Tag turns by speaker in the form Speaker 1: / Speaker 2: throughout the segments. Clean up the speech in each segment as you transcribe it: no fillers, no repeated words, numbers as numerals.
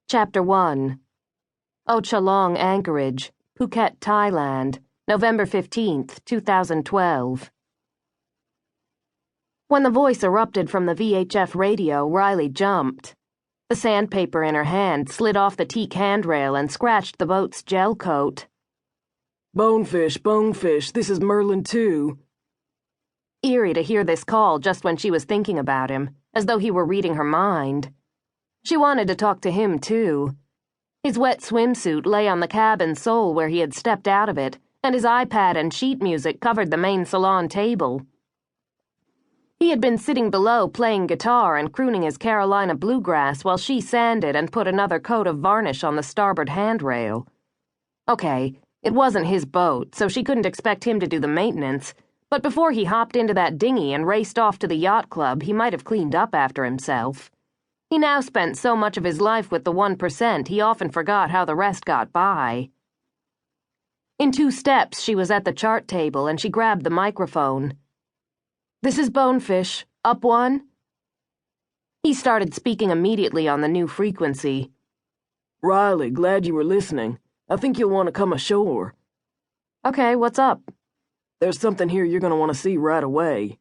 Speaker 1: Chapter 1 Ochalong Anchorage, Phuket, Thailand, November 15th, 2012. When the voice erupted from the VHF radio, Riley jumped. The sandpaper in her hand slid off the teak handrail and scratched the boat's gel coat.
Speaker 2: Bonefish, this is Merlin 2.
Speaker 1: Eerie to hear this call just when she was thinking about him, as though he were reading her mind. She wanted to talk to him, too. His wet swimsuit lay on the cabin sole where he had stepped out of it, and his iPad and sheet music covered the main salon table. He had been sitting below playing guitar and crooning his Carolina bluegrass while she sanded and put another coat of varnish on the starboard handrail. Okay, it wasn't his boat, so she couldn't expect him to do the maintenance, but before he hopped into that dinghy and raced off to the yacht club, he might have cleaned up after himself. He now spent so much of his life with the 1%, he often forgot how the rest got by. In 2 steps, she was at the chart table and she grabbed the microphone. "This is Bonefish. Up one?" He started speaking immediately on the new frequency.
Speaker 2: Riley, glad you were listening. I think you'll want to come ashore.
Speaker 1: Okay, what's up?
Speaker 2: There's something here you're going to want to see right away.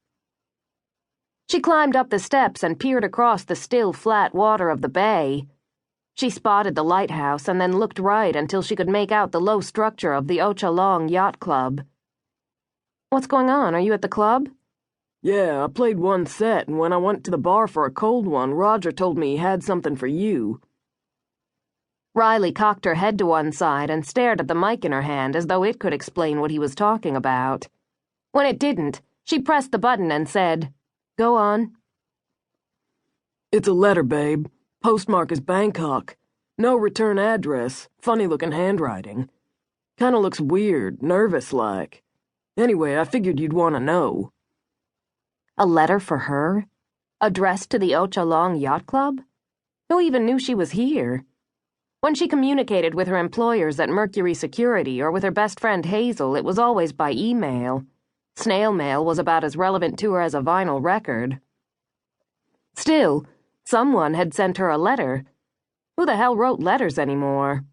Speaker 1: She climbed up the steps and peered across the still, flat water of the bay. She spotted the lighthouse and then looked right until she could make out the low structure of the Ochalong Yacht Club. What's going on? Are you at the club?
Speaker 2: Yeah, I played one set, and when I went to the bar for a cold one, Roger told me he had something for you.
Speaker 1: Riley cocked her head to one side and stared at the mic in her hand as though it could explain what he was talking about. When it didn't, she pressed the button and said, "Go on."
Speaker 2: It's a letter, babe. Postmark is Bangkok. No return address. Funny-looking handwriting. Kinda looks weird, nervous-like. Anyway, I figured you'd want to know.
Speaker 1: A letter for her? Addressed to the Ochalong Yacht Club? Who even knew she was here? When she communicated with her employers at Mercury Security or with her best friend Hazel, it was always by email. Snail mail was about as relevant to her as a vinyl record. Still, someone had sent her a letter. Who the hell wrote letters anymore?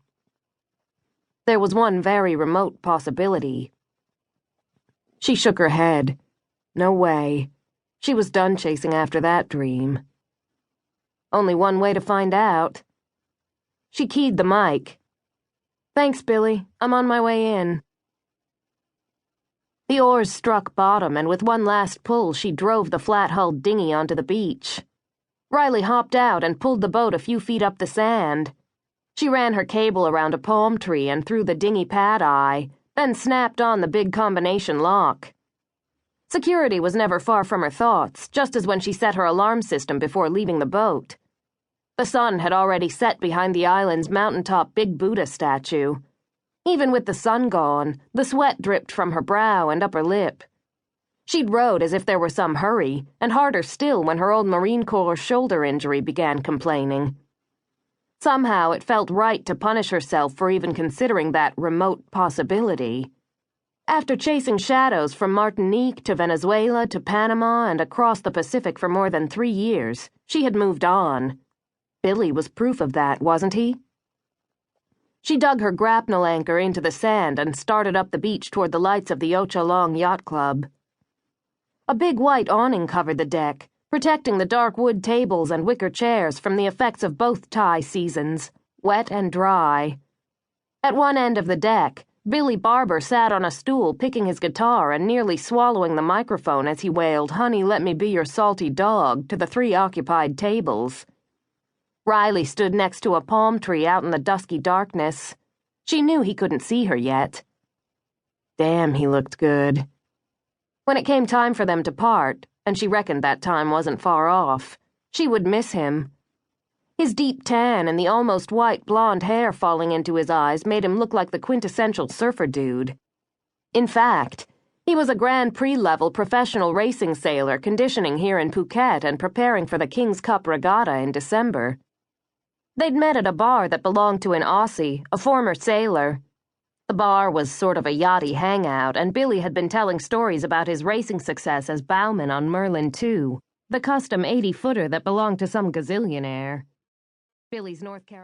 Speaker 1: There was one very remote possibility. She shook her head. No way. She was done chasing after that dream. Only one way to find out. She keyed the mic. "Thanks, Billy. I'm on my way in." The oars struck bottom, and with one last pull, she drove the flat-hulled dinghy onto the beach. Riley hopped out and pulled the boat a few feet up the sand. She ran her cable around a palm tree and through the dinghy pad-eye, then snapped on the big combination lock. Security was never far from her thoughts, just as when she set her alarm system before leaving the boat. The sun had already set behind the island's mountaintop Big Buddha statue. Even with the sun gone, the sweat dripped from her brow and upper lip. She'd rowed as if there were some hurry, and harder still when her old Marine Corps shoulder injury began complaining. Somehow it felt right to punish herself for even considering that remote possibility. After chasing shadows from Martinique to Venezuela to Panama and across the Pacific for more than 3 years, she had moved on. Billy was proof of that, wasn't he? She dug her grapnel anchor into the sand and started up the beach toward the lights of the Ochalong Yacht Club. A big white awning covered the deck, protecting the dark wood tables and wicker chairs from the effects of both Thai seasons, wet and dry. At one end of the deck, Billy Barber sat on a stool picking his guitar and nearly swallowing the microphone as he wailed, "Honey, let me be your salty dog," to the 3 occupied tables. Riley stood next to a palm tree out in the dusky darkness. She knew he couldn't see her yet. Damn, he looked good. When it came time for them to part, and she reckoned that time wasn't far off, she would miss him. His deep tan and the almost white blonde hair falling into his eyes made him look like the quintessential surfer dude. In fact, he was a Grand Prix-level professional racing sailor conditioning here in Phuket and preparing for the King's Cup regatta in December. They'd met at a bar that belonged to an Aussie, a former sailor. The bar was sort of a yachty hangout, and Billy had been telling stories about his racing success as bowman on Merlin 2, the custom 80-footer that belonged to some gazillionaire. Billy's North Carolina